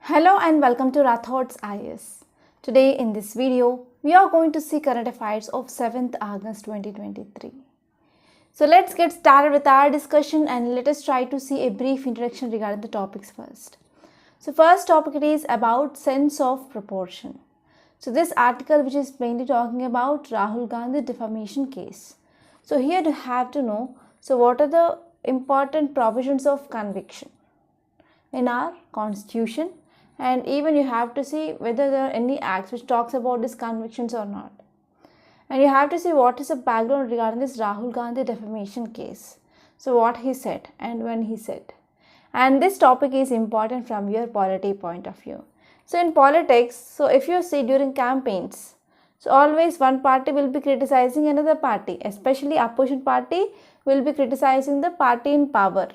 Hello and welcome to Rathod's IS. Today in this video, we are going to see current affairs of 7th August 2023. So let's get started with our discussion and let us try to see a brief introduction regarding the topics first. So first topic it is about sense of proportion. So this article which is mainly talking about Rahul Gandhi defamation case. So here you have to know, so what are the important provisions of conviction in our constitution, and even you have to see whether there are any acts which talks about these convictions or not. And you have to see what is the background regarding this Rahul Gandhi defamation case. So what he said and when he said. And this topic is important from your polity point of view. So in politics, so if you see during campaigns, so always one party will be criticizing another party, especially opposition party will be criticizing the party in power,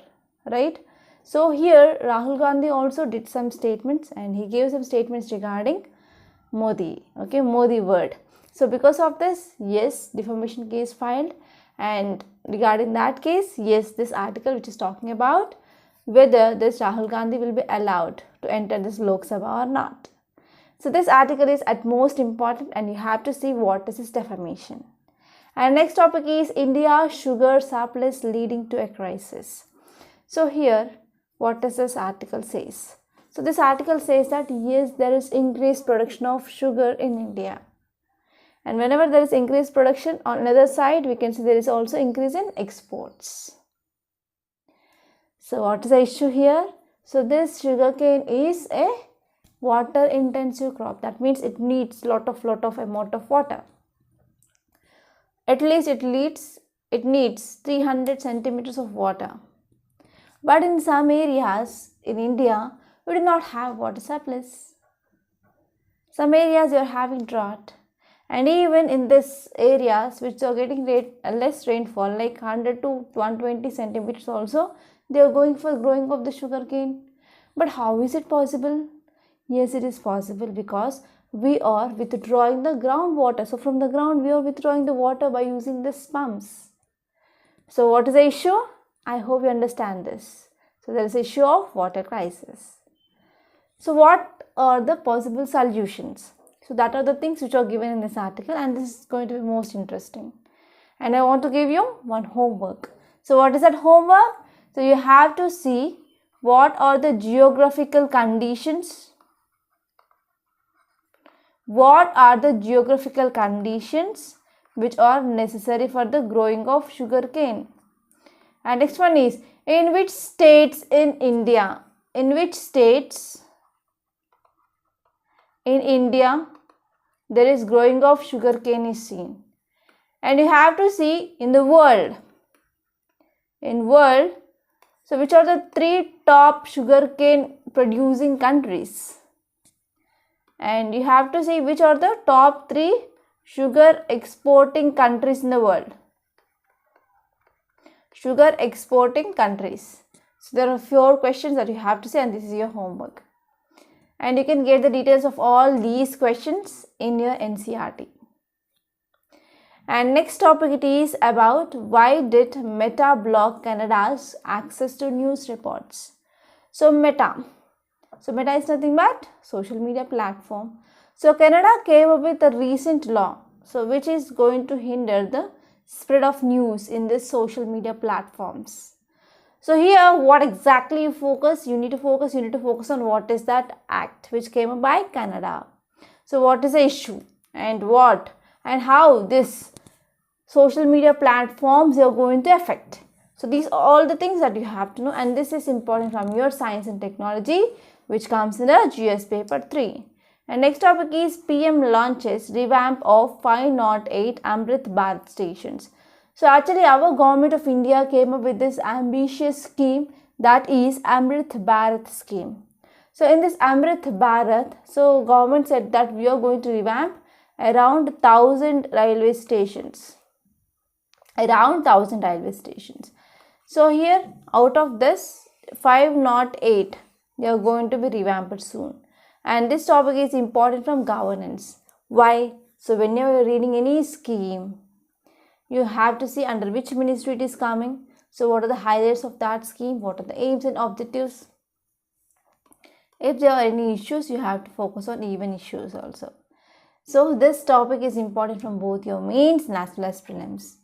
right? So here Rahul Gandhi also did some statements and he gave some statements regarding Modi, okay, Modi word. So because of this, yes, defamation case filed, and regarding that case, yes, this article which is talking about whether this Rahul Gandhi will be allowed to enter this Lok Sabha or not. So this article is at most important and you have to see what is this defamation. And next topic is India sugar surplus leading to a crisis. So here, what does this article says? So this article says that yes, there is increased production of sugar in India. And whenever there is increased production, on another side, we can see there is also increase in exports. So what is the issue here? So this sugarcane is a water intensive crop. That means it needs lot of amount of water. At least it needs 300 centimeters of water. But in some areas in India, we do not have water surplus. Some areas you are having drought. And even in these areas which are getting less rainfall, like 100 to 120 centimeters also, they are going for growing of the sugarcane. But how is it possible? Yes, it is possible because we are withdrawing the groundwater. So from the ground, we are withdrawing the water by using these pumps. So what is the issue? I hope you understand this. So there is an issue of water crisis. So what are the possible solutions? So that are the things which are given in this article, and this is going to be most interesting. And I want to give you one homework. So what is that homework? So you have to see what are the geographical conditions. What are the geographical conditions which are necessary for the growing of sugarcane? And next one is, in which states in India? In which states in India there is growing of sugarcane is seen? And you have to see in the world. In world, so which are the 3 top sugarcane producing countries? And you have to see which are the top 3 sugar exporting countries in the world. Sugar exporting countries. So there are 4 questions that you have to say, and this is your homework. And you can get the details of all these questions in your NCERT. And next topic it is about why did Meta block Canada's access to news reports? So Meta is nothing but social media platform. So Canada came up with a recent law, so which is going to hinder the spread of news in these social media platforms. So here what exactly you focus? You need to focus on what is that act which came up by Canada. So what is the issue and what and how this social media platforms are going to affect. So these are all the things that you have to know, and this is important from your science and technology which comes in the GS paper 3. And next topic is PM launches revamp of 508 Amrit Bharat stations. So actually our government of India came up with this ambitious scheme, that is Amrit Bharat scheme. So in this Amrit Bharat, so government said that we are going to revamp around 1000 railway stations. Around 1000 railway stations. So here out of this 508 they are going to be revamped soon. And this topic is important from governance. Why? So whenever you are reading any scheme, you have to see under which ministry it is coming. So what are the highlights of that scheme? What are the aims and objectives? If there are any issues, you have to focus on even issues also. So this topic is important from both your mains and as well as prelims.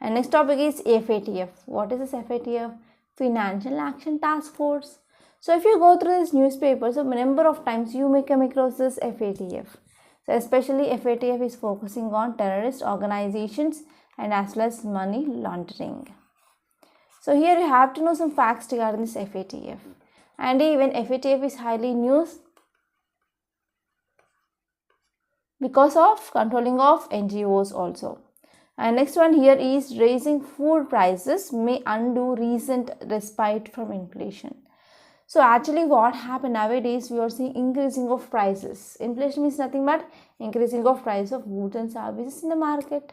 And next topic is FATF. What is this FATF? Financial Action Task Force. So if you go through this newspaper, so a number of times you may come across this FATF. So especially FATF is focusing on terrorist organizations and as well as money laundering. So here you have to know some facts regarding this FATF. And even FATF is highly used because of controlling of NGOs also. And next one here is raising food prices may undo recent respite from inflation. So actually what happened nowadays, we are seeing increasing of prices. Inflation means nothing but increasing of price of goods and services in the market.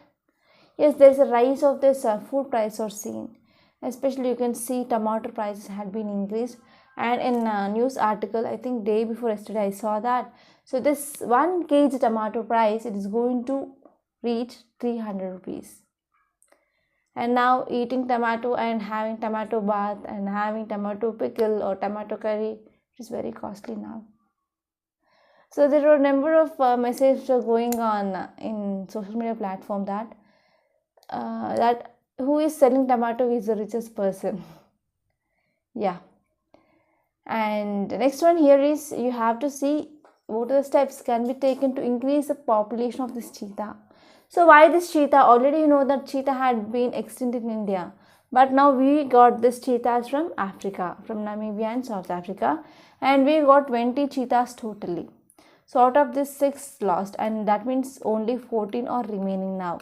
Yes, there is a rise of this food price or seen. Especially you can see tomato prices had been increased, and in a news article, I think day before yesterday I saw that. So this 1 kg tomato price, it is going to reach 300 rupees. And now eating tomato and having tomato bath and having tomato pickle or tomato curry, it is very costly now. So there are a number of messages going on in social media platform that who is selling tomato is the richest person. Yeah. And the next one here is you have to see what are the steps can be taken to increase the population of this cheetah. So why this cheetah? Already you know that cheetah had been extinct in India, but now we got this cheetahs from Africa, from Namibia and South Africa, and we got 20 cheetahs totally. So out of this 6 lost, and that means only 14 are remaining now.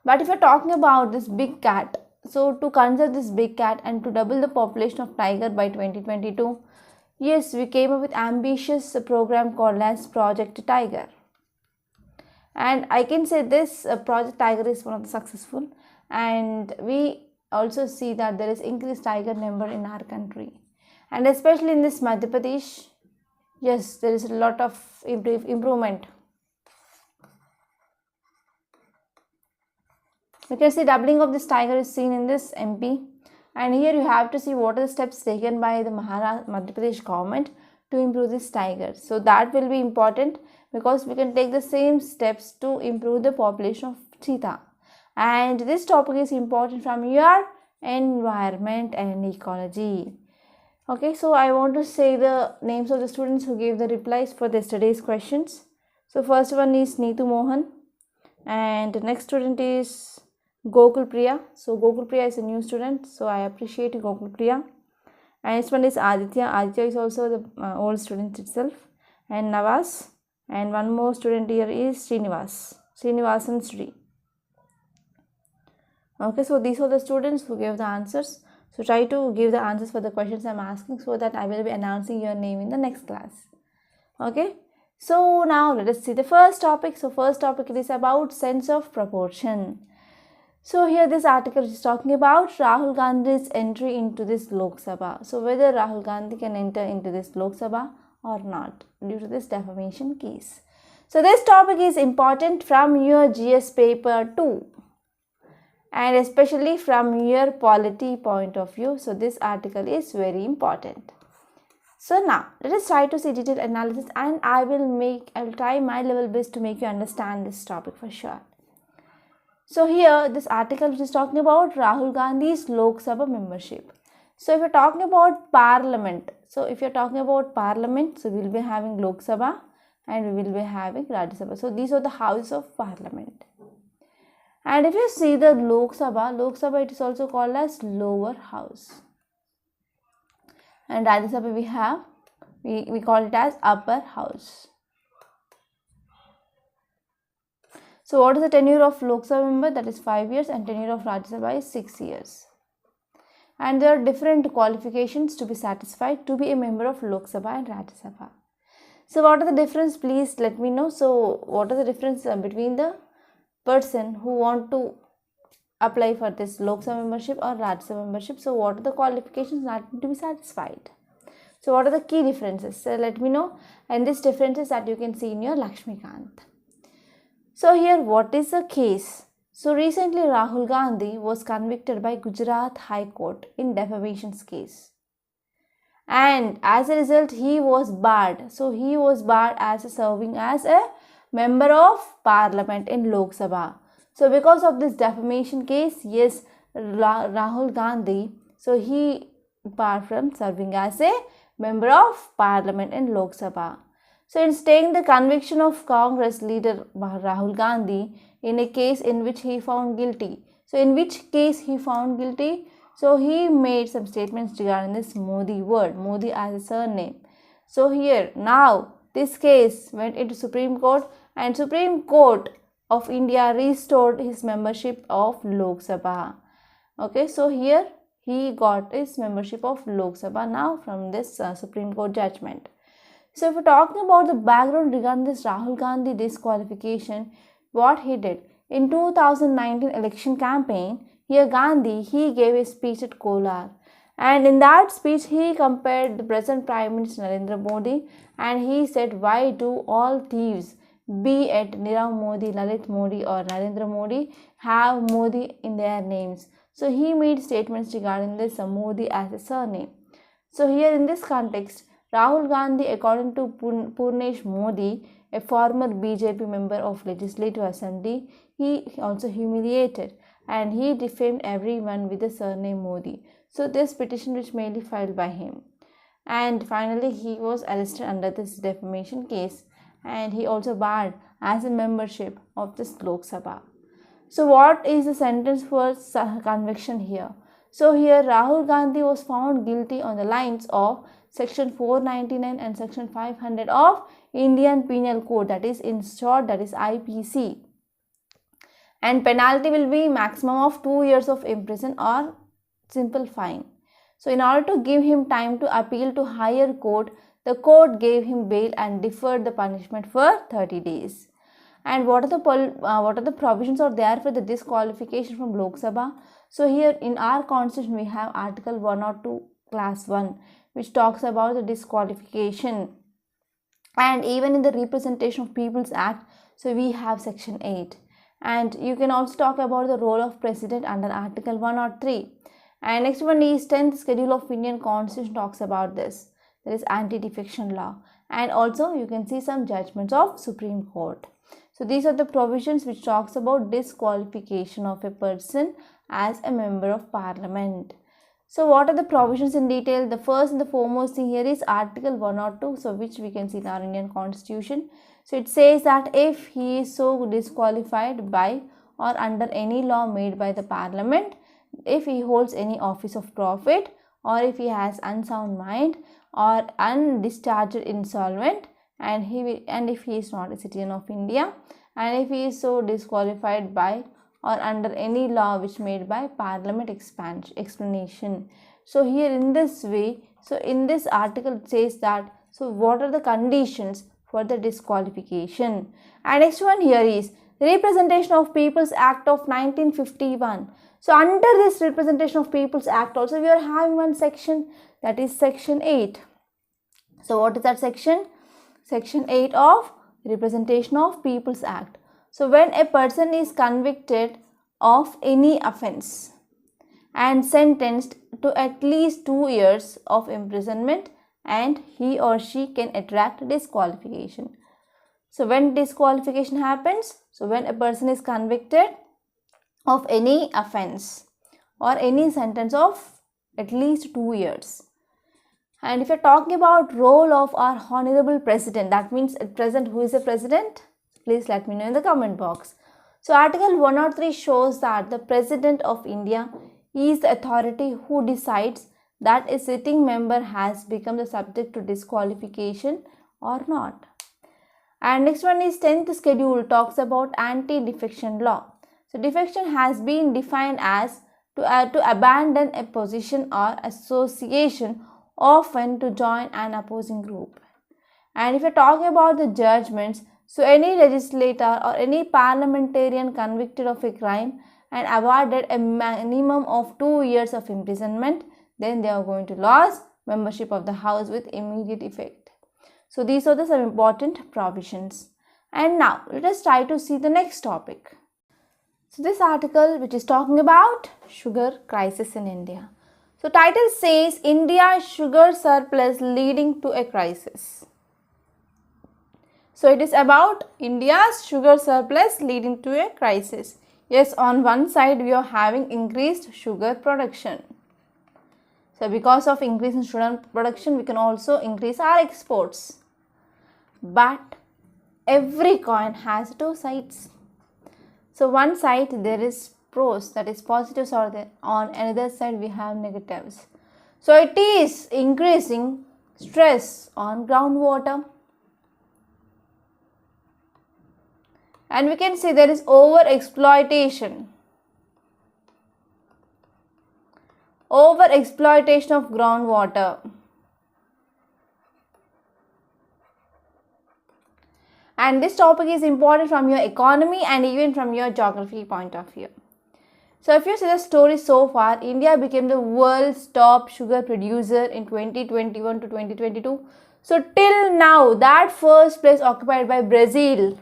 But if you're talking about this big cat, so to conserve this big cat and to double the population of tiger by 2022, yes, we came up with ambitious program called as Project Tiger. And I can say this Project Tiger is one of the successful, and we also see that there is increased tiger number in our country. And especially in this Madhya Pradesh, yes, there is a lot of improvement. You can see doubling of this tiger is seen in this MP, and here you have to see what are the steps taken by the Madhya Pradesh government to improve this tiger. So that will be important because we can take the same steps to improve the population of cheetah. And this topic is important from your environment and ecology. Okay, so I want to say the names of the students who gave the replies for yesterday's questions. So first one is Neetu Mohan, and the next student is Gokul Priya. So Gokul Priya is a new student, so I appreciate Gokul Priya. And next one is Aditya. Aditya is also the old student itself. And Navas. And one more student here is Srinivasan Sri. Okay, so these are the students who gave the answers. So try to give the answers for the questions I am asking so that I will be announcing your name in the next class. Okay, so now let us see the first topic. So first topic is about sense of proportion. So here this article is talking about Rahul Gandhi's entry into this Lok Sabha. So whether Rahul Gandhi can enter into this Lok Sabha or not due to this defamation case. So this topic is important from your GS paper 2 and especially from your polity point of view. So this article is very important. So now let us try to see detailed analysis, and I will try my level best to make you understand this topic for sure. So here this article which is talking about Rahul Gandhi's Lok Sabha membership. So if you're talking about parliament, so we will be having Lok Sabha and we will be having Rajya Sabha. So these are the houses of parliament. And if you see the Lok Sabha it is also called as lower house. And Rajya Sabha we call it as upper house. So what is the tenure of Lok Sabha member? That is 5 years, and tenure of Rajya Sabha is 6 years. And there are different qualifications to be satisfied to be a member of Lok Sabha and Rajya Sabha. So what are the difference? Please let me know. So what is the difference between the person who want to apply for this Lok Sabha membership or Rajya Sabha membership? So what are the qualifications that need to be satisfied? So what are the key differences? So let me know. And these differences that you can see in your Lakshmikant. So here what is the case? So recently Rahul Gandhi was convicted by Gujarat High Court in defamation case. and as a result he was barred. So he was barred as serving as a member of parliament in Lok Sabha. So because of this defamation case, yes, Rahul Gandhi, so he barred from serving as a member of parliament in Lok Sabha. So in staying the conviction of Congress leader Rahul Gandhi in a case in which he found guilty. So in which case he found guilty? So he made some statements regarding this Modi word, Modi as a surname. So here now this case went into Supreme Court, and Supreme Court of India restored his membership of Lok Sabha. Okay, so here he got his membership of Lok Sabha now from this Supreme Court judgment. So if we're talking about the background regarding this Rahul Gandhi disqualification, what he did in 2019 election campaign, here Gandhi, he gave a speech at Kolar, and in that speech he compared the present Prime Minister Narendra Modi, and he said, why do all thieves, be it Nirav Modi, Lalit Modi or Narendra Modi, have Modi in their names? So he made statements regarding this Modi as a surname. So here in this context, Rahul Gandhi, according to Purnesh Modi, a former BJP member of Legislative Assembly, he also humiliated and he defamed everyone with the surname Modi. So this petition was mainly filed by him. And finally, he was arrested under this defamation case, and he also barred as a membership of this Lok Sabha. So what is the sentence for conviction here? So here Rahul Gandhi was found guilty on the lines of Section 499 and Section 500 of Indian Penal Code, that is in short, that is IPC. And penalty will be maximum of 2 years of imprisonment or simple fine. So in order to give him time to appeal to higher court, the court gave him bail and deferred the punishment for 30 days. And what are the provisions are there for the disqualification from Lok Sabha? So here in our constitution we have Article 102 Class 1, which talks about the disqualification. And even in the Representation of People's Act, so we have Section 8. And you can also talk about the role of President under Article 103. And next one is 10th Schedule of Indian Constitution talks about this. There is anti-defection law. And also you can see some judgments of Supreme Court. So these are the provisions which talks about disqualification of a person as a member of parliament. So what are the provisions in detail? The first and the foremost thing here is Article 102, so which we can see in our Indian Constitution. So it says that if he is so disqualified by or under any law made by the parliament, if he holds any office of profit, or if he has unsound mind or undischarged insolvent, and if he is not a citizen of India, and if he is so disqualified by or under any law which made by parliament explanation. So here in this way, so in this article it says that, so what are the conditions for the disqualification? And next one here is Representation of People's Act of 1951. So under this Representation of People's Act also we are having one section, that is Section 8. So what is that section? Section 8 of Representation of People's Act. So when a person is convicted of any offence and sentenced to at least 2 years of imprisonment, and he or she can attract disqualification. So when disqualification happens, so when a person is convicted of any offence or any sentence of at least 2 years. And if you're talking about role of our honorable president, that means at present who is the president? Please let me know in the comment box. So Article 103 shows that the President of India is the authority who decides that a sitting member has become the subject to disqualification or not. And next one is 10th schedule talks about anti-defection law. So defection has been defined as to abandon a position or association, often to join an opposing group. And if you're talking about the judgments, so any legislator or any parliamentarian convicted of a crime and awarded a minimum of 2 years of imprisonment, then they are going to lose membership of the House with immediate effect. So these are the some important provisions. And now let us try to see the next topic. So this article which is talking about sugar crisis in India. So title says India's sugar surplus leading to a crisis. So it is about India's sugar surplus leading to a crisis. Yes, on one side we are having increased sugar production. So because of increase in sugar production, we can also increase our exports. But every coin has two sides. So one side there is pros, that is positives are there. On another side we have negatives. So it is increasing stress on groundwater. And we can say there is over exploitation of groundwater. And this topic is important from your economy and even from your geography point of view. So if you see the story so far, India became the world's top sugar producer in 2021 to 2022. So till now, that first place occupied by Brazil.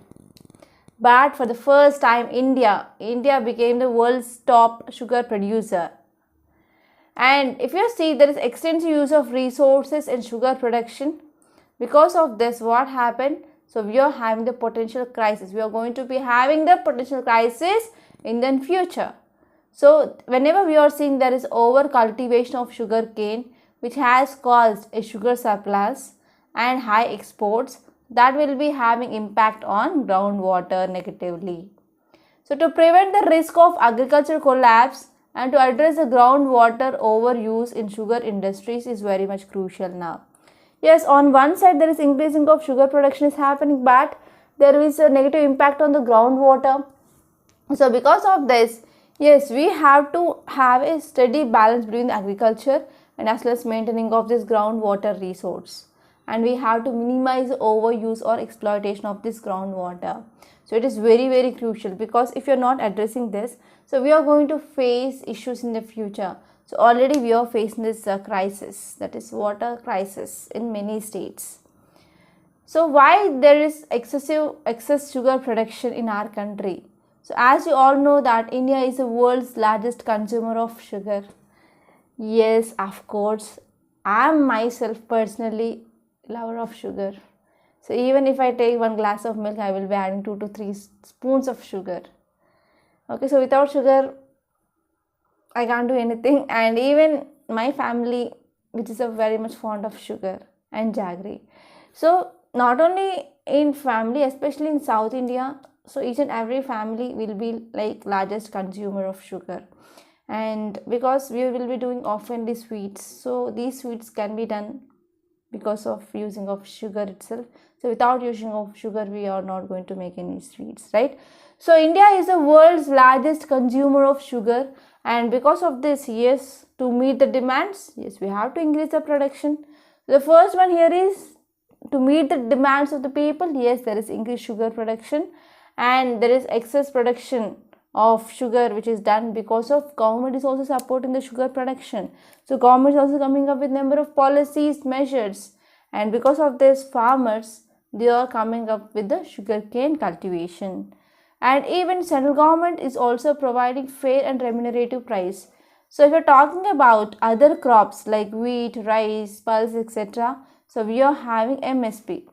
But for the first time, India became the world's top sugar producer. And if you see, there is extensive use of resources in sugar production. Because of this, what happened? So we are having the potential crisis. We are going to be having the potential crisis in the future. So whenever we are seeing there is over cultivation of sugar cane, which has caused a sugar surplus and high exports, that will be having impact on groundwater negatively. So to prevent the risk of agricultural collapse and to address the groundwater overuse in sugar industries is very much crucial now. Yes, on one side there is increasing of sugar production is happening, but there is a negative impact on the groundwater. So because of this, yes, we have to have a steady balance between the agriculture and as well as maintaining of this groundwater resource. And we have to minimize the overuse or exploitation of this groundwater. So it is very, very crucial, because if you are not addressing this, so we are going to face issues in the future. So already we are facing this crisis, that is water crisis in many states. So why there is excess sugar production in our country? So as you all know that India is the world's largest consumer of sugar. Yes, of course, I am myself personally lover of sugar. So even if I take one glass of milk, I will be adding 2 to 3 spoons of sugar. Okay, so without sugar, I can't do anything. And even my family, which is a very much fond of sugar and jaggery. So not only in family, especially in South India, so each and every family will be like largest consumer of sugar. And because we will be doing often these sweets, so these sweets can be done because of using of sugar itself. So without using of sugar, we are not going to make any sweets, right? So India is the world's largest consumer of sugar, and because of this, yes, to meet the demands, yes, we have to increase the production. The first one here is to meet the demands of the people. Yes, there is increased sugar production, and there is excess production of sugar which is done because of government is also supporting the sugar production. So government is also coming up with number of policies, measures, and because of this, farmers, they are coming up with the sugarcane cultivation. And even central government is also providing fair and remunerative price. So if you're talking about other crops like wheat, rice, pulse, etc., so we are having MSP,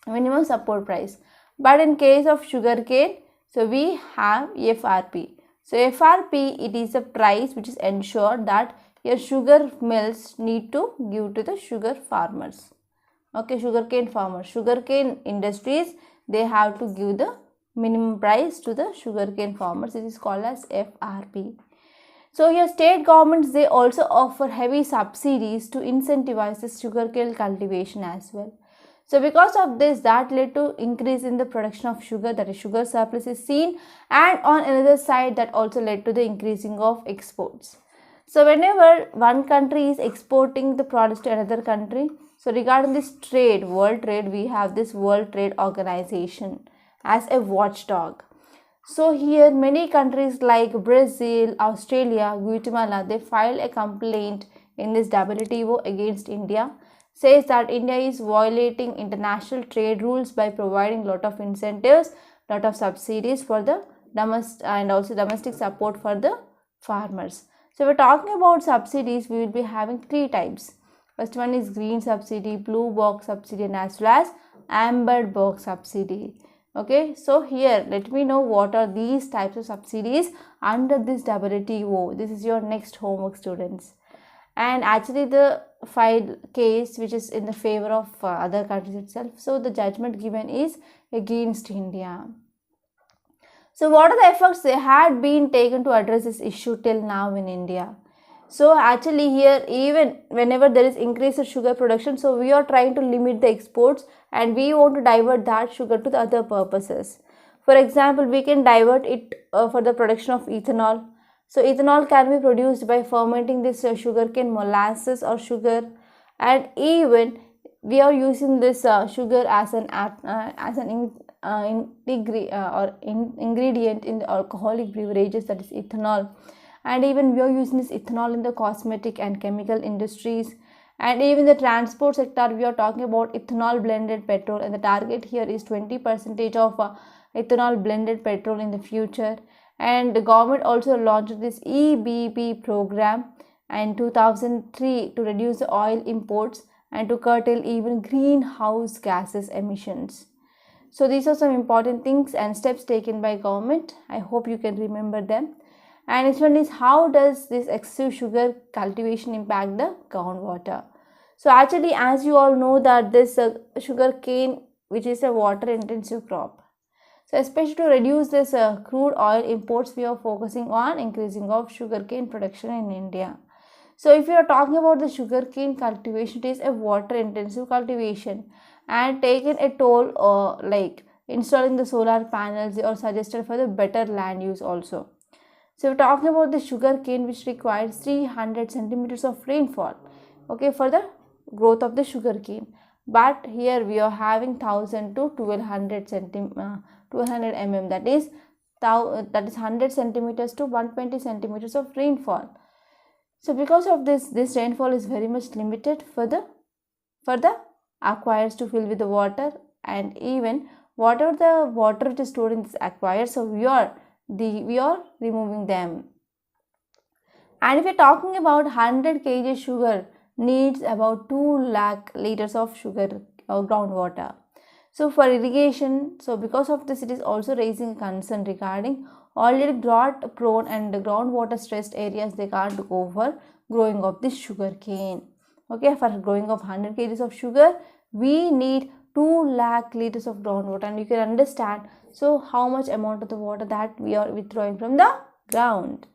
minimum support price. But in case of sugarcane, so we have FRP. So FRP, it is a price which is ensured that your sugar mills need to give to the sugar farmers. Okay, sugarcane farmers, sugarcane industries, they have to give the minimum price to the sugarcane farmers. It is called as FRP. So here state governments, they also offer heavy subsidies to incentivize the sugarcane cultivation as well. So because of this, that led to increase in the production of sugar, that is sugar surplus is seen, and on another side that also led to the increasing of exports. So whenever one country is exporting the products to another country, so regarding this trade, world trade, we have this World Trade Organization as a watchdog. So here many countries like Brazil, Australia, Guatemala, they filed a complaint in this WTO against India, says that India is violating international trade rules by providing lot of incentives, lot of subsidies for the domestic and also domestic support for the farmers. So we're talking about subsidies, we will be having three types. First one is green subsidy, blue box subsidy, and as well as amber box subsidy. Okay, so here let me know what are these types of subsidies under this WTO. This is your next homework, students. And actually the filed case which is in the favor of other countries itself. So the judgment given is against India. So what are the efforts they had been taken to address this issue till now in India? So actually here, even whenever there is increase in sugar production, so we are trying to limit the exports and we want to divert that sugar to the other purposes. For example, we can divert it for the production of ethanol. So ethanol can be produced by fermenting this sugarcane molasses or sugar, and even we are using this sugar as an ingredient in the alcoholic beverages, that is ethanol. And even we are using this ethanol in the cosmetic and chemical industries, and even the transport sector we are talking about ethanol blended petrol, and the target here is 20% of ethanol blended petrol in the future. And the government also launched this EBP program in 2003 to reduce the oil imports and to curtail even greenhouse gases emissions. So these are some important things and steps taken by government. I hope you can remember them. And next one is, how does this excessive sugar cultivation impact the groundwater? So actually, as you all know that this sugar cane, which is a water intensive crop. So especially to reduce this crude oil imports, we are focusing on increasing of sugarcane production in India. So if you are talking about the sugarcane cultivation, it is a water intensive cultivation and taken a toll like installing the solar panels or suggested for the better land use also. So we're talking about the sugarcane which requires 300 centimeters of rainfall, okay, for the growth of the sugarcane. But here we are having 1000 to 1200 mm, that is 100 centimeters to 120 centimeters of rainfall. So because of this rainfall is very much limited for the aquifers to fill with the water, and even whatever the water which is stored in this aquifer, so we are removing them. And if we are talking about 100 kg sugar needs about 2 lakh liters of sugar or groundwater. So for irrigation, so because of this, it is also raising concern regarding already drought prone and groundwater stressed areas. They can't go for growing of this sugar cane. Okay, for growing of 100 kg of sugar, we need 2 lakh liters of groundwater, and you can understand so how much amount of the water that we are withdrawing from the ground.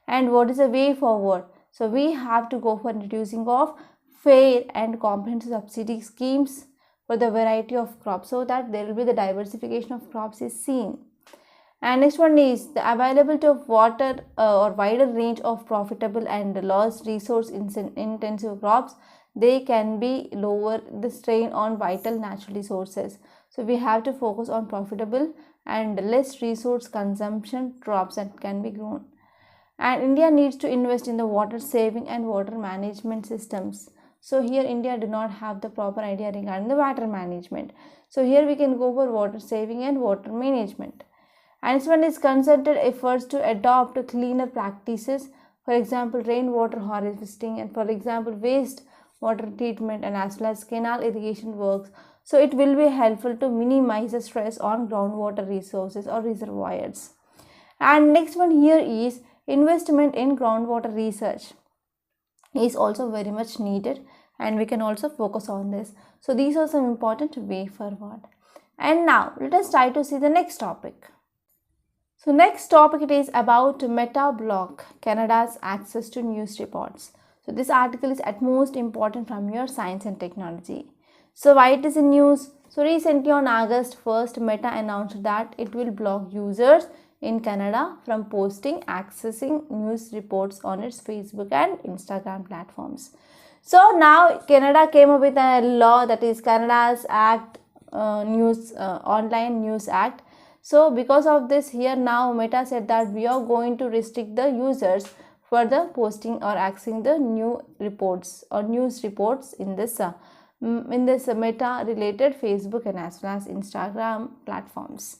And what is the way forward? So we have to go for introducing of fair and comprehensive subsidy schemes for the variety of crops, so that there will be the diversification of crops is seen. And next one is the availability of water or wider range of profitable and lost resource intensive crops. They can be lower the strain on vital natural resources. So we have to focus on profitable and less resource consumption crops that can be grown. And India needs to invest in the water saving and water management systems. So here India do not have the proper idea regarding the water management. So here we can go for water saving and water management. And this one is concerted efforts to adopt cleaner practices, for example rainwater harvesting, and for example waste water treatment, and as well as canal irrigation works. So it will be helpful to minimize the stress on groundwater resources or reservoirs. And next one here is investment in groundwater research is also very much needed, and we can also focus on this. So these are some important way forward. And now let us try to see the next topic. So next topic, it is about Meta Blog, Canada's access to news reports. So this article is at most important from your science and technology. So why it is in news? So recently on August 1st, Meta announced that it will block users in Canada from accessing news reports on its Facebook and Instagram platforms. So now Canada came up with a law, that is Canada's Online News Act. So because of this, here now Meta said that we are going to restrict the users for the posting or accessing the new reports or news reports in this Meta related Facebook and as well as Instagram platforms.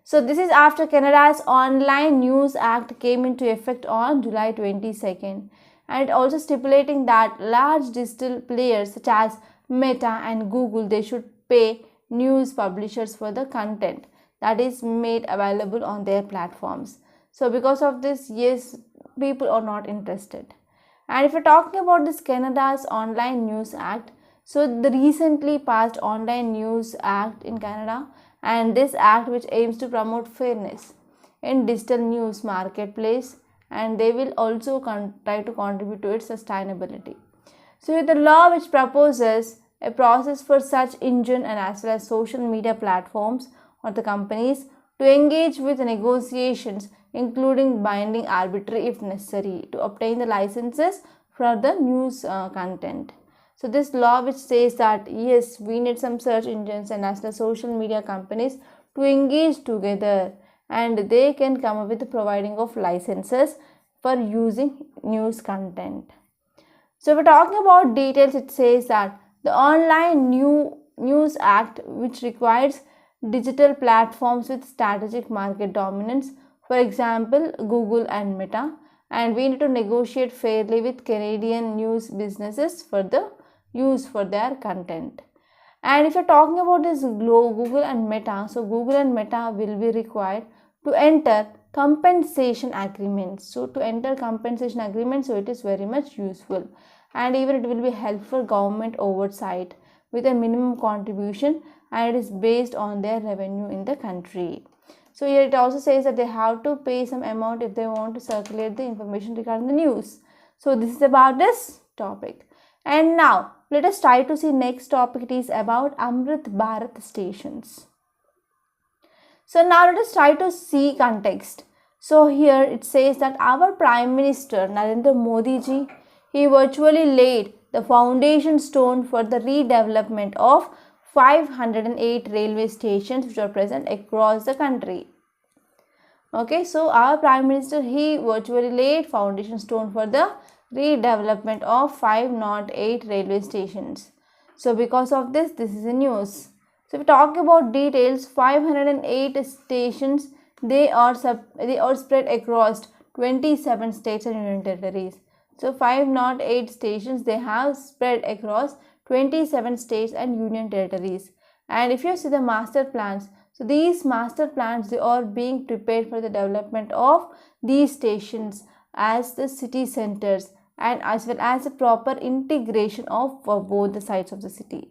So this is after Canada's Online News Act came into effect on July 22nd, and it also stipulating that large digital players such as Meta and Google, they should pay news publishers for the content that is made available on their platforms. So because of this, yes, people are not interested. And if you're talking about this Canada's Online News Act, so the recently passed Online News Act in Canada, and this act which aims to promote fairness in digital news marketplace, and they will also try to contribute to its sustainability. So the law which proposes a process for such engine and as well as social media platforms or the companies to engage with negotiations, including binding arbitration if necessary, to obtain the licenses for the news content. So this law which says that yes, we need some search engines and as the social media companies to engage together, and they can come up with the providing of licenses for using news content. So if we're talking about details, it says that the Online News Act, which requires digital platforms with strategic market dominance, for example Google and Meta, and we need to negotiate fairly with Canadian news businesses for the use for their content. And if you're talking about this Google and Meta, so Google and Meta will be required to enter compensation agreements. So to enter compensation agreements, so it is very much useful, and even it will be helpful government oversight with a minimum contribution, and it is based on their revenue in the country. So here it also says that they have to pay some amount if they want to circulate the information regarding the news. So this is about this topic. And now let us try to see next topic. It is about Amrit Bharat stations. So now let us try to see context. So here it says that our Prime Minister Narendra Modi ji, he virtually laid the foundation stone for the redevelopment of 508 railway stations which are present across the country. Okay, so our Prime Minister, he virtually laid foundation stone for the redevelopment of 508 railway stations. So because of this is a news. So if we talk about details, 508 stations, they are spread across 27 states and union territories. So 508 stations, they have spread across 27 states and union territories. And if you see the master plans, so these master plans, they are being prepared for the development of these stations as the city centers, and as well as a proper integration of both the sides of the city.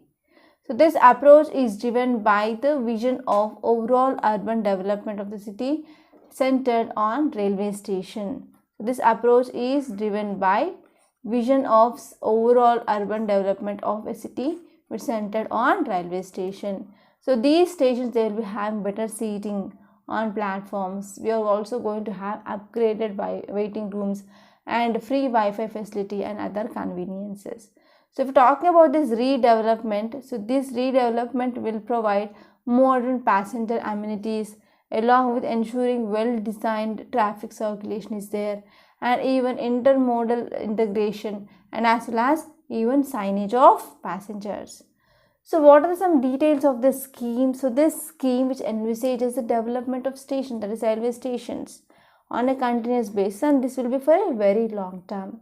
So this approach is driven by the vision of overall urban development of the city centered on railway station. So this approach is driven by vision of overall urban development of a city which centered on railway station. So these stations, they will be having better seating on platforms. We are also going to have upgraded by waiting rooms and free Wi-Fi facility and other conveniences. So if we're talking about this redevelopment, so this redevelopment will provide modern passenger amenities along with ensuring well-designed traffic circulation is there, and even intermodal integration, and as well as even signage of passengers. So what are some details of this scheme? So this scheme which envisages the development of stations, that is railway stations, on a continuous basis, and this will be for a very long term.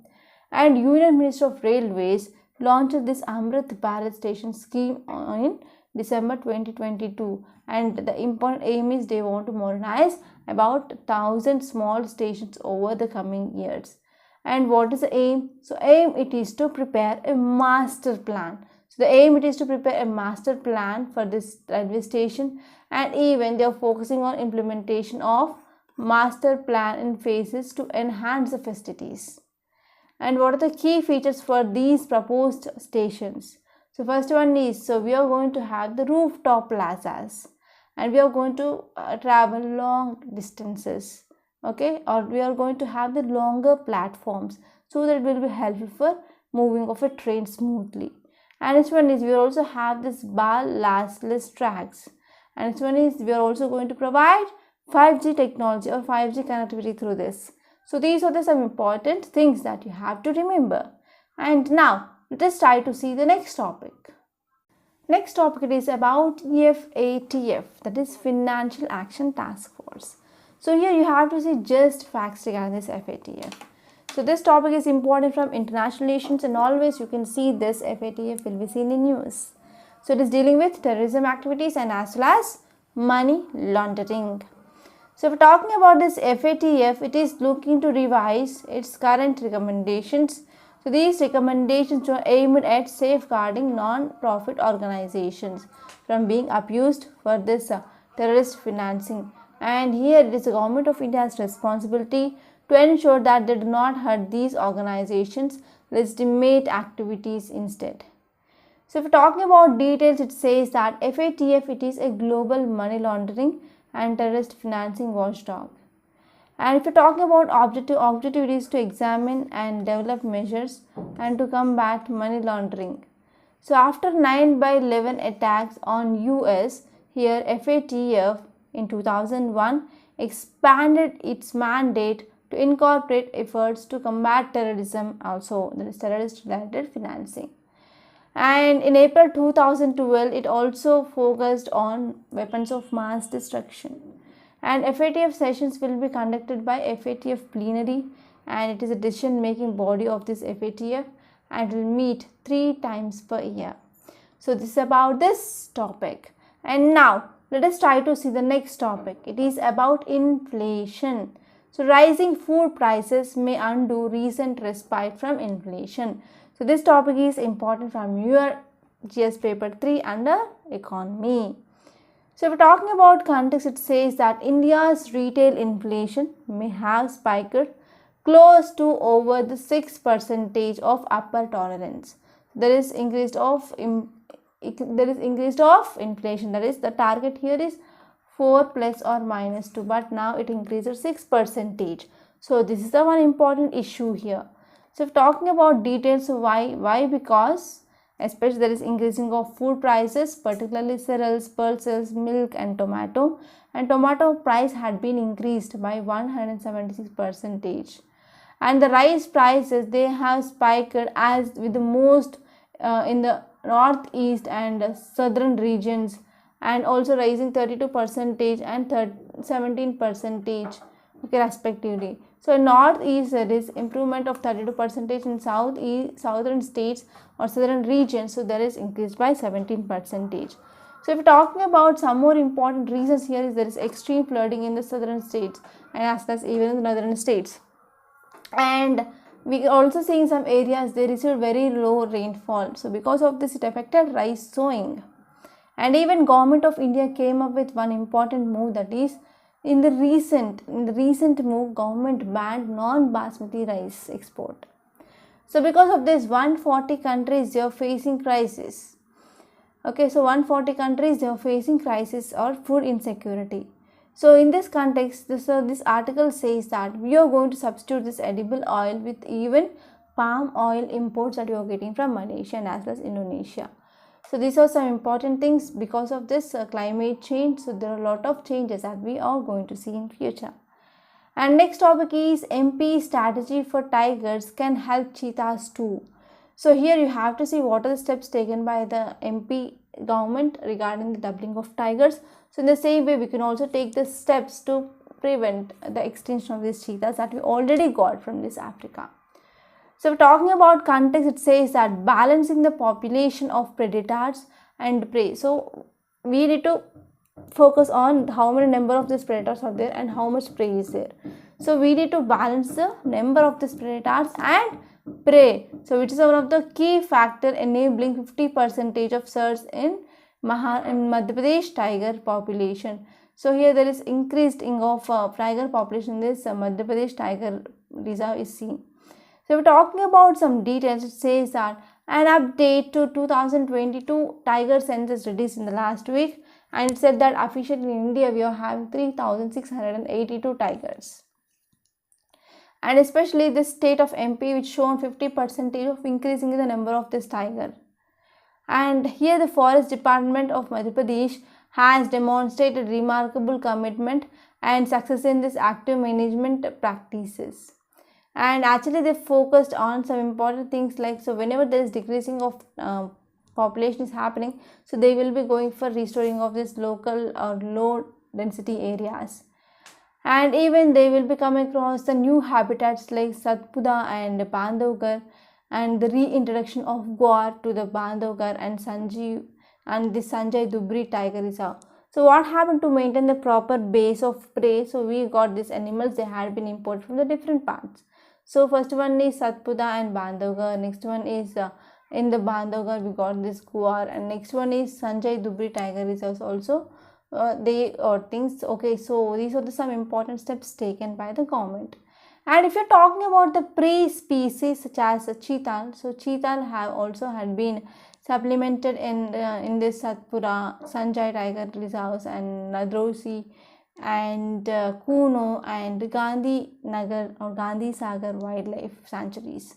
And Union Minister of Railways launched this Amrit Bharat station scheme in December 2022, and the important aim is they want to modernize about 1,000 small stations over the coming years. And what is the aim? So aim it is to prepare a master plan. So the aim it is to prepare a master plan for this railway station, and even they are focusing on implementation of master plan in phases to enhance the facilities. And what are the key features for these proposed stations? So first one is, so we are going to have the rooftop plazas, and we are going to travel long distances, okay, or we are going to have the longer platforms so that it will be helpful for moving of a train smoothly. And this one is, we also have this ballastless tracks, and this one is, we are also going to provide 5G technology or 5G connectivity through this. So these are some important things that you have to remember. And now let us try to see the next topic. Next topic it is about FATF, that is Financial Action Task Force. So here you have to see just facts regarding this FATF. So this topic is important from international relations, and always you can see this FATF will be seen in news. So it is dealing with terrorism activities and as well as money laundering. So if we're talking about this FATF, it is looking to revise its current recommendations. So these recommendations are aimed at safeguarding non-profit organizations from being abused for this terrorist financing. And here it is the Government of India's responsibility to ensure that they do not hurt these organizations' legitimate activities instead. So if we're talking about details, it says that FATF, it is a global money laundering and terrorist financing watchdog. And if you're talking about objective is to examine and develop measures and to combat money laundering. So after 9/11 attacks on US, here FATF in 2001 expanded its mandate to incorporate efforts to combat terrorism also, that is terrorist related financing. And in April 2012, it also focused on weapons of mass destruction. And FATF sessions will be conducted by FATF plenary, and it is a decision making body of this FATF and will meet 3 times per year. So this is about this topic. And now let us try to see the next topic. It is about inflation. So rising food prices may undo recent respite from inflation. So this topic is important from your GS paper 3 under economy. So if we're talking about context, it says that India's retail inflation may have spiked close to over the 6% of upper tolerance. There is increase of inflation. That is, the target here is 4 plus or minus 2, but now it increases 6%. So this is the one important issue here. So if talking about details, why? Because especially there is increasing of food prices, particularly cereals, pulses, milk and tomato. And tomato price had been increased by 176%. And the rice prices, they have spiked as with the most in the northeast and southern regions, and also rising 32% and 17%, okay, respectively. So in northeast there is improvement of 32%, in southern states or southern regions, so there is increased by 17%. So if we're talking about some more important reasons here, is there is extreme flooding in the southern states and as well as even in the northern states. And we are also seeing some areas they received very low rainfall. So because of this, it affected rice sowing. And even Government of India came up with one important move, that is, in the recent move, government banned non-basmati rice export. So because of this, 140 countries they are facing crisis. Okay, so 140 countries they are facing crisis or food insecurity. So in this context, this article says that we are going to substitute this edible oil with even palm oil imports that we are getting from Malaysia and as well as Indonesia. So these are some important things because of this climate change. So there are a lot of changes that we are going to see in future. And next topic is MP strategy for tigers can help cheetahs too. So here you have to see what are the steps taken by the MP government regarding the doubling of tigers. So in the same way, we can also take the steps to prevent the extinction of these cheetahs that we already got from this Africa. So talking about context, it says that balancing the population of predators and prey. So we need to focus on how many number of these predators are there and how much prey is there. So we need to balance the number of these predators and prey. So which is one of the key factor enabling 50% of surge in Madhya Pradesh tiger population. So here there is increasing of tiger population in this Madhya Pradesh tiger reserve is seen. So we're talking about some details. It says that an update to 2022 tiger census released in the last week, and it said that officially in India we are having 3,682 tigers. And especially this state of MP, which shown 50% of increasing in the number of this tiger. And here the Forest Department of Madhya Pradesh has demonstrated remarkable commitment and success in this active management practices. And actually they focused on some important things like, so whenever there is decreasing of population is happening, so they will be going for restoring of this local or low density areas. And even they will be coming across the new habitats like Satpura and Bandhavgarh, and the reintroduction of Gwar to the Bandhavgarh and the Sanjay Dubri Tiger Reserve. So what happened to maintain the proper base of prey? So we got these animals, they had been imported from the different parts. So first one is Satpura and Bandhavgarh, next one is in the Bandhavgarh we got this Gwar, and next one is Sanjay Dubri Tiger Reserves also. Things. Okay, so these are some important steps taken by the government. And if you're talking about the prey species such as cheetah, so cheetah have also had been supplemented in this Satpura, Sanjay Tiger Reserves and Nadrosi and Kuno and Gandhi Nagar or Gandhi Sagar Wildlife Sanctuaries.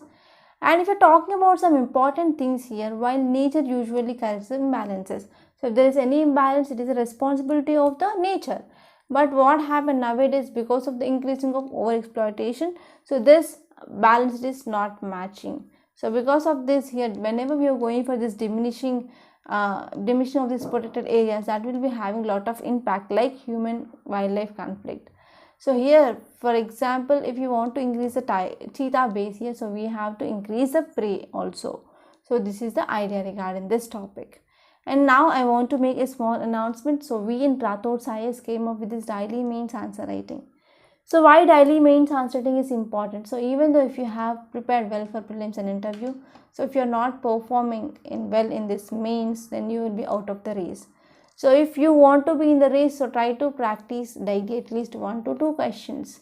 And if you're talking about some important things here, while nature usually corrects imbalances, so if there is any imbalance, it is a responsibility of the nature. But what happened nowadays, because of the increasing of overexploitation, so this balance is not matching. So because of this here, whenever we are going for this diminution of these protected areas, that will be having a lot of impact like human wildlife conflict. So here, for example, if you want to increase the cheetah base here, so we have to increase the prey also. So this is the idea regarding this topic. And now I want to make a small announcement. So we in Rathod's IAS came up with this daily mains answer writing. So why daily mains answer writing is important? So even though if you have prepared well for prelims and interview, so if you are not performing well in this mains, then you will be out of the race. So if you want to be in the race, so try to practice daily at least 1 to 2 questions.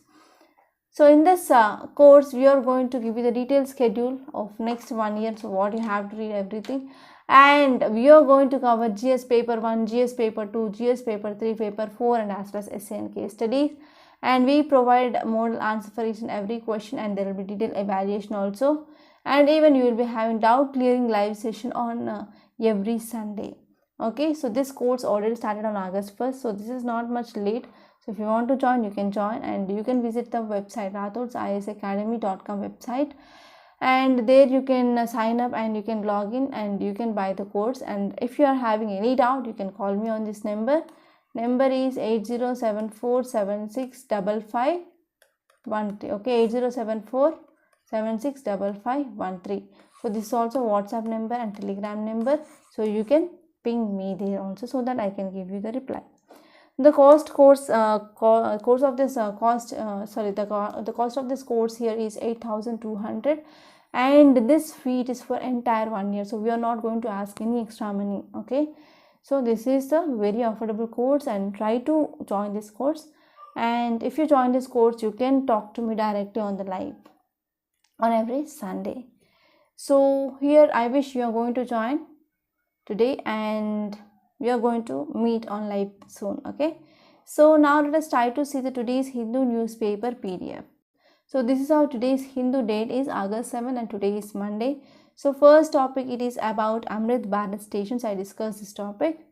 So in this course, we are going to give you the detailed schedule of next 1 year. So what you have to read everything. And we are going to cover GS paper 1, GS paper 2, GS paper 3, paper 4 and as well as essay and case studies. And we provide model answer for each and every question, and there will be detailed evaluation also. And even you will be having doubt clearing live session on every Sunday. Okay, so this course already started on August 1st. So this is not much late. So if you want to join, you can join, and you can visit the website rathodsisacademy.com website. And there you can sign up and you can log in and you can buy the course. And if you are having any doubt, you can call me on this number. Number is 8074765513. Okay, 8074765513. So this is also WhatsApp number and Telegram number. So you can ping me there also, so that I can give you the reply. The cost of this course here is 8,200, and this fee is for entire 1 year. So we are not going to ask any extra money. Okay, so this is a very affordable course, and try to join this course. And if you join this course, you can talk to me directly on the live on every Sunday. So here I wish you are going to join today, and we are going to meet on live soon. Okay, so now let us try to see the today's Hindu newspaper PDF. So this is how today's Hindu date is August 7 and today is Monday. So first topic, it is about Amrit Bharat stations. I discussed this topic,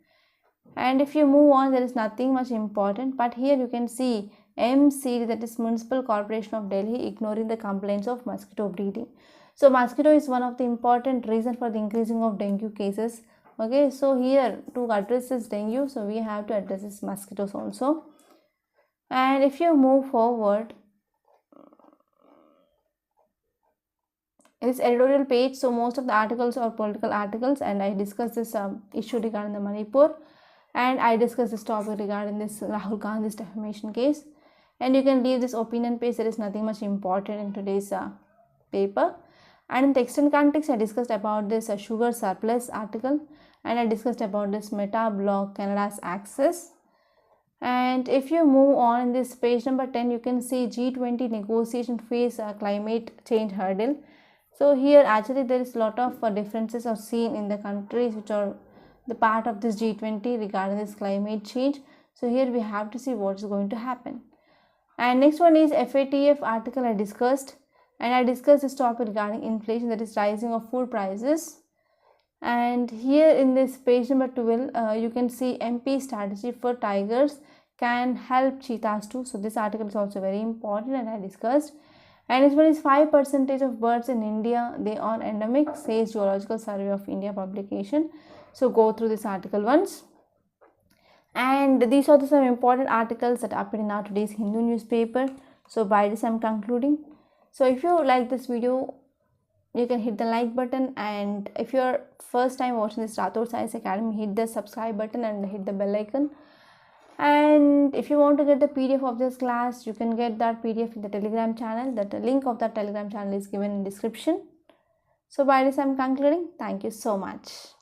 and if you move on, there is nothing much important, but here you can see MC, that is Municipal Corporation of Delhi, ignoring the complaints of mosquito breeding. So mosquito is one of the important reason for the increasing of dengue cases. Okay, so here to address this dengue, so we have to address this mosquitoes also. And if you move forward, this editorial page, so most of the articles are political articles, and I discussed this issue regarding the Manipur, and I discussed this topic regarding this Rahul Gandhi's defamation case. And you can leave this opinion page, there is nothing much important in today's paper. And in text and context, I discussed about this sugar surplus article, and I discussed about this Meta blog Canada's access. And if you move on in this page number 10, you can see G20 negotiation face climate change hurdle. So here actually there is a lot of differences are seen in the countries which are the part of this G20 regarding this climate change. So here we have to see what is going to happen. And next one is FATF article I discussed, and I discussed this topic regarding inflation, that is rising of food prices. And here in this page number 12, you can see MP strategy for tigers can help cheetahs too. So this article is also very important, and I discussed. And as well as 5% of birds in India, they are endemic, says Geological Survey of India publication. So go through this article once. And these are some important articles that appear in our today's Hindu newspaper. So by this I'm concluding. So if you like this video, you can hit the like button, and if you're first time watching this Rathod Science Academy, hit the subscribe button and hit the bell icon. And if you want to get the PDF of this class, you can get that PDF in the Telegram channel. The link of that Telegram channel is given in description. So by this I'm concluding. Thank you so much.